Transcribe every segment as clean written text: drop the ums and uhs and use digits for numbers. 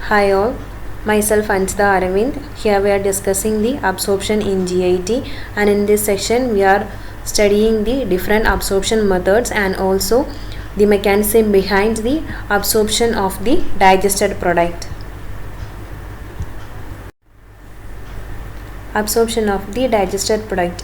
Hi all, myself Anchita Aravind. Here we are discussing the absorption in GIT, and in this section we are studying the different absorption methods and also the mechanism behind the absorption of the digested product. Absorption of the digested product.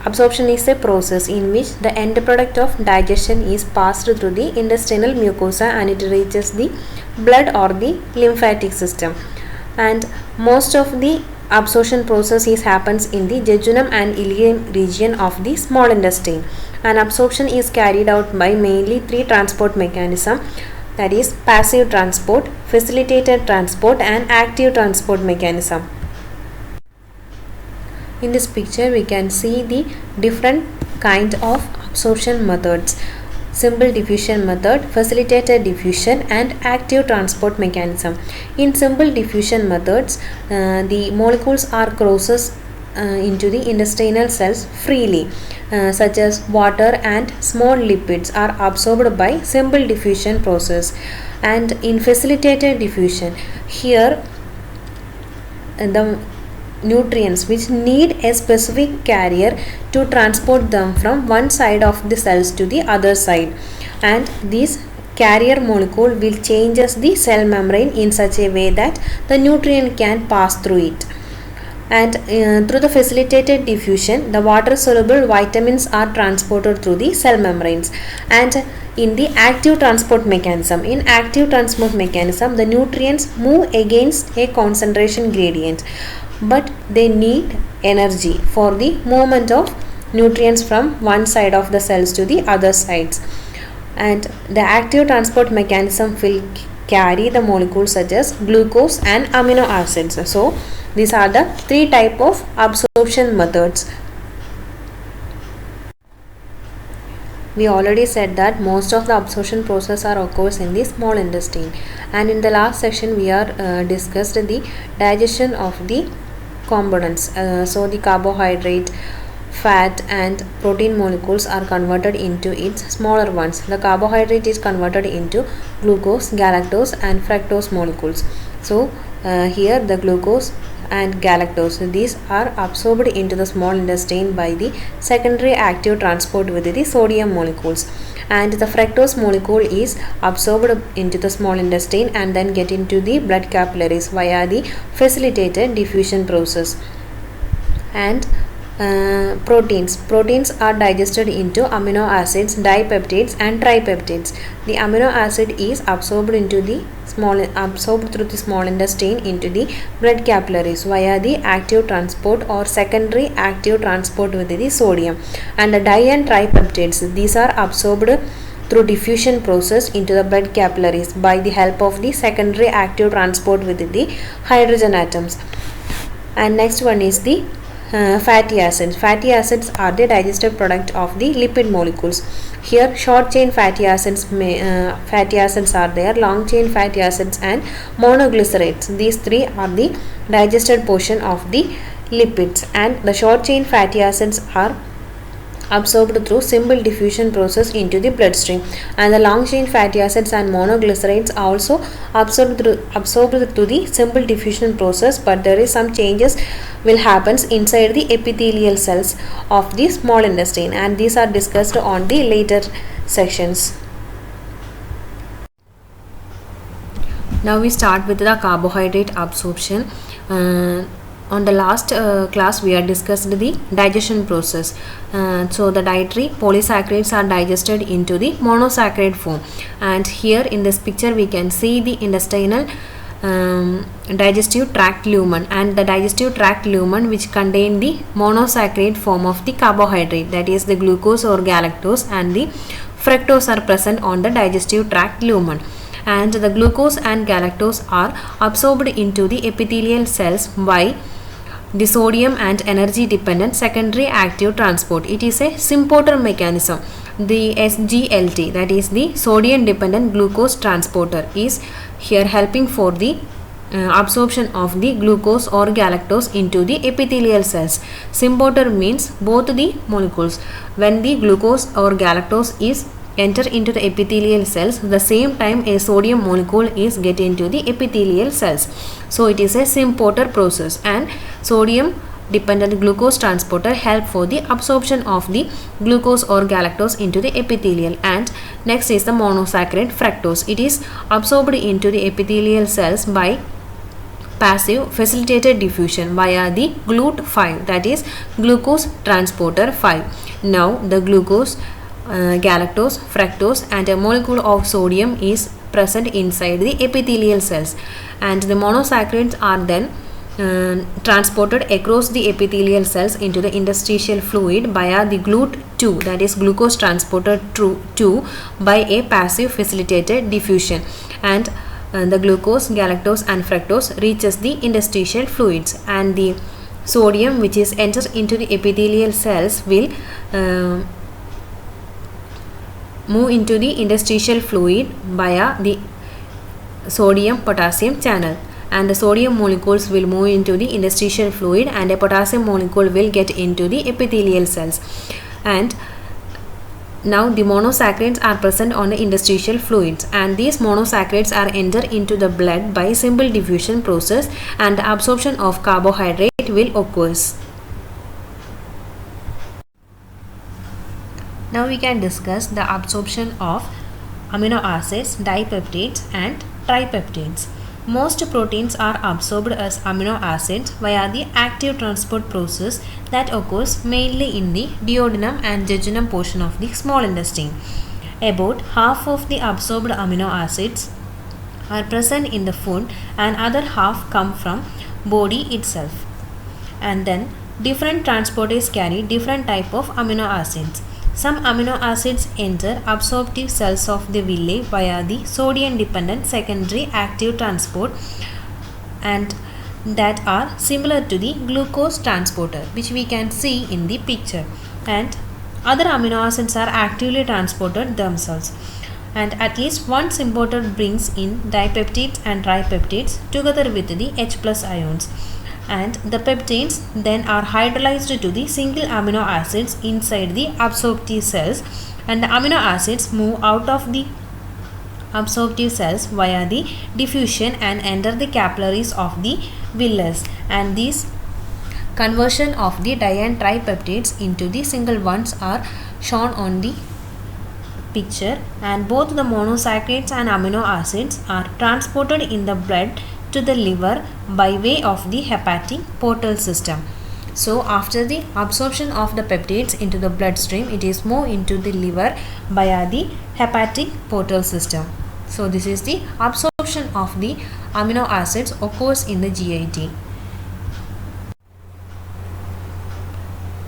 Absorption is a process in which the end product of digestion is passed through the intestinal mucosa and it reaches the blood or the lymphatic system. And most of the absorption process happens in the jejunum and ileum region of the small intestine. And absorption is carried out by mainly three transport mechanisms, that is passive transport, facilitated transport and active transport mechanism. In this picture we can see the different kind of absorption methods: simple diffusion method, facilitated diffusion and active transport mechanism. In simple diffusion methods, the molecules are crosses into the intestinal cells freely, such as water and small lipids are absorbed by simple diffusion process. And in facilitated diffusion, here the nutrients which need a specific carrier to transport them from one side of the cells to the other side, and this carrier molecule will changes the cell membrane in such a way that the nutrient can pass through it. And through the facilitated diffusion, the water soluble vitamins are transported through the cell membranes. And in the active transport mechanism, the nutrients move against a concentration gradient, but they need energy for the movement of nutrients from one side of the cells to the other sides. And the active transport mechanism will carry the molecules such as glucose and amino acids. So these are the three type of absorption methods. We already said that most of the absorption process occurs in the small intestine, and in the last section we are discussed the digestion of the components. So the carbohydrate, fat and protein molecules are converted into its smaller ones. The carbohydrate is converted into glucose, galactose and fructose molecules. So here the glucose and galactose, these are absorbed into the small intestine by the secondary active transport with the sodium molecules, and the fructose molecule is absorbed into the small intestine and then get into the blood capillaries via the facilitated diffusion process. And proteins are digested into amino acids, dipeptides and tripeptides. The amino acid is absorbed through the small intestine into the blood capillaries via the active transport or secondary active transport with the sodium. And the di and tripeptides, these are absorbed through diffusion process into the blood capillaries by the help of the secondary active transport with the hydrogen atoms. And next one is the fatty acids. Fatty acids are the digested product of the lipid molecules. Here short chain fatty acids are there, long chain fatty acids and monoglycerides. These three are the digested portion of the lipids, and the short chain fatty acids are absorbed through simple diffusion process into the bloodstream, and the long chain fatty acids and monoglycerides are also absorbed through the simple diffusion process, but there is some changes will happens inside the epithelial cells of the small intestine, and these are discussed on the later sections. Now we start with the carbohydrate absorption. On the last class we are discussed the digestion process. So the dietary polysaccharides are digested into the monosaccharide form, and here in this picture we can see the intestinal digestive tract lumen, and the digestive tract lumen which contain the monosaccharide form of the carbohydrate, that is the glucose or galactose, and the fructose are present on the digestive tract lumen. And the glucose and galactose are absorbed into the epithelial cells by the sodium and energy dependent secondary active transport. It is a symporter mechanism. The SGLT, that is the sodium dependent glucose transporter, is here helping for the absorption of the glucose or galactose into the epithelial cells. Symporter means both the molecules. When the glucose or galactose is enter into the epithelial cells, the same time a sodium molecule is get into the epithelial cells. So it is a symporter process, and sodium dependent glucose transporter help for the absorption of the glucose or galactose into the epithelial. And next is the monosaccharide fructose. It is absorbed into the epithelial cells by passive facilitated diffusion via the GLUT5, that is glucose transporter 5. Now the glucose, galactose, fructose and a molecule of sodium is present inside the epithelial cells, and the monosaccharides are then transported across the epithelial cells into the interstitial fluid via the GLUT2, that is glucose transporter 2, by a passive facilitated diffusion, and the glucose, galactose and fructose reaches the interstitial fluids, and the sodium which is entered into the epithelial cells will move into the interstitial fluid via the sodium potassium channel, and the sodium molecules will move into the interstitial fluid and a potassium molecule will get into the epithelial cells. And now the monosaccharides are present on the interstitial fluids, and these monosaccharides are entered into the blood by simple diffusion process, and the absorption of carbohydrate will occur. Now we can discuss the absorption of amino acids, dipeptides and tripeptides. Most proteins are absorbed as amino acids via the active transport process that occurs mainly in the duodenum and jejunum portion of the small intestine. About half of the absorbed amino acids are present in the food, and other half come from body itself. And then different transporters carry different type of amino acids. Some amino acids enter absorptive cells of the villi via the sodium dependent secondary active transport, and that are similar to the glucose transporter, which we can see in the picture. And other amino acids are actively transported themselves, and at least one symporter brings in dipeptides and tripeptides together with the H plus ions, and the peptides then are hydrolyzed to the single amino acids inside the absorptive cells, and the amino acids move out of the absorptive cells via the diffusion and enter the capillaries of the villus, and this conversion of the di and tripeptides into the single ones are shown on the picture. And both the monosaccharides and amino acids are transported in the blood to the liver by way of the hepatic portal system. So after the absorption of the peptides into the bloodstream, it is moved into the liver via the hepatic portal system. So this is the absorption of the amino acids occurs in the GIT.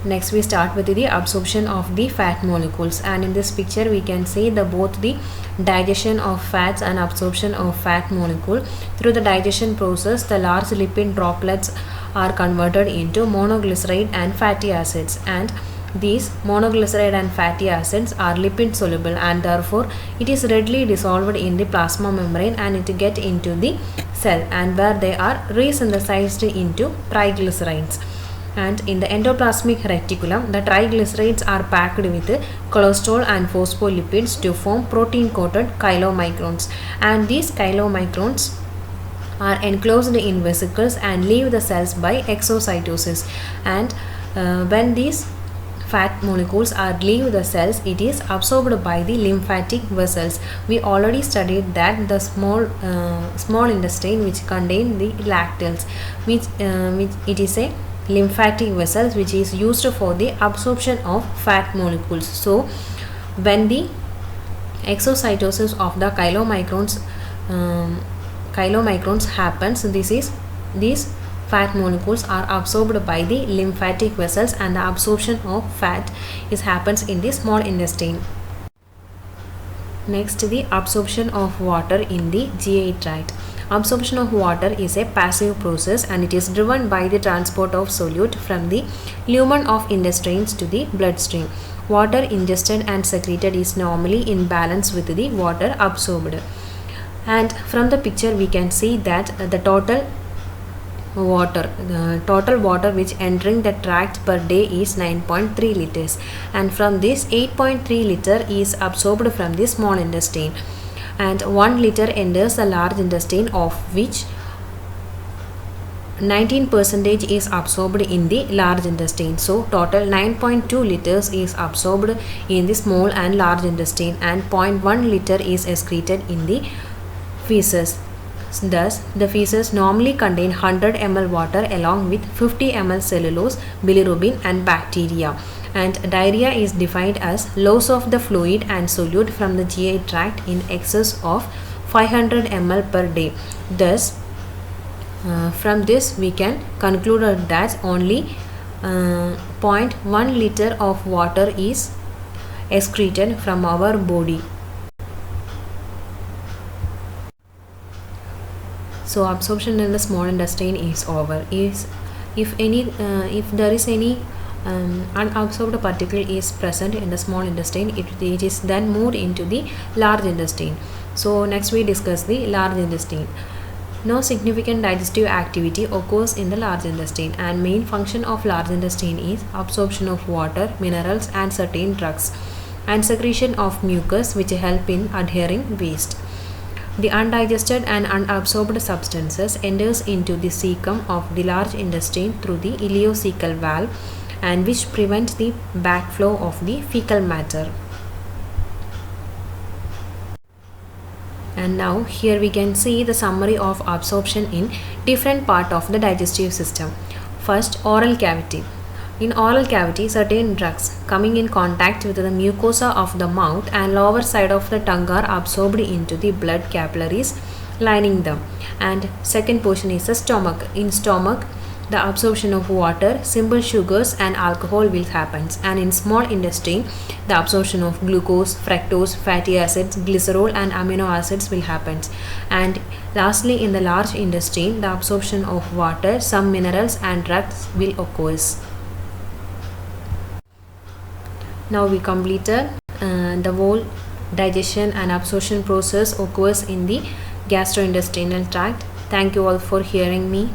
Next we start with the absorption of the fat molecules, and in this picture we can see both the digestion of fats and absorption of fat molecule. Through the digestion process, the large lipid droplets are converted into monoglyceride and fatty acids, and these monoglyceride and fatty acids are lipid soluble, and therefore it is readily dissolved in the plasma membrane and it get into the cell, and where they are resynthesized into triglycerides. And in the endoplasmic reticulum, the triglycerides are packed with cholesterol and phospholipids to form protein coated chylomicrons, and these chylomicrons are enclosed in vesicles and leave the cells by exocytosis. And when these fat molecules are leave the cells, it is absorbed by the lymphatic vessels. We already studied that the small intestine which contain the lacteals, which it is a lymphatic vessels which is used for the absorption of fat molecules. So when the exocytosis of the chylomicrons happens, these fat molecules are absorbed by the lymphatic vessels, and the absorption of fat happens in the small intestine. Next, the absorption of water in the GI tract. Absorption of water is a passive process, and it is driven by the transport of solute from the lumen of intestines to the bloodstream. Water ingested and secreted is normally in balance with the water absorbed. And from the picture we can see that the total water. The total water which entering the tract per day is 9.3 liters, and from this 8.3 liter is absorbed from the small intestine, and 1 liter enters the large intestine, of which 19% is absorbed in the large intestine. So total 9.2 liters is absorbed in the small and large intestine, and 0.1 liter is excreted in the feces. Thus, the feces normally contain 100 ml water along with 50 ml cellulose, bilirubin and bacteria. And diarrhea is defined as loss of the fluid and solute from the GI tract in excess of 500 ml per day. Thus, from this we can conclude that only 0.1 liter of water is excreted from our body. So absorption in the small intestine is over. If there is any unabsorbed particle is present in the small intestine, it is then moved into the large intestine. So next we discuss the large intestine. No significant digestive activity occurs in the large intestine, and main function of large intestine is absorption of water, minerals and certain drugs, and secretion of mucus which help in adhering waste. The undigested and unabsorbed substances enters into the cecum of the large intestine through the ileocecal valve, and which prevents the backflow of the fecal matter. And now here we can see the summary of absorption in different part of the digestive system. First, oral cavity. In oral cavity, certain drugs coming in contact with the mucosa of the mouth and lower side of the tongue are absorbed into the blood capillaries lining them. And second portion is the stomach. In stomach, the absorption of water, simple sugars and alcohol will happen. And in small intestine, the absorption of glucose, fructose, fatty acids, glycerol and amino acids will happen. And lastly, in the large intestine, the absorption of water, some minerals and drugs will occur. Now we completed the whole digestion and absorption process occurs in the gastrointestinal tract. Thank you all for hearing me.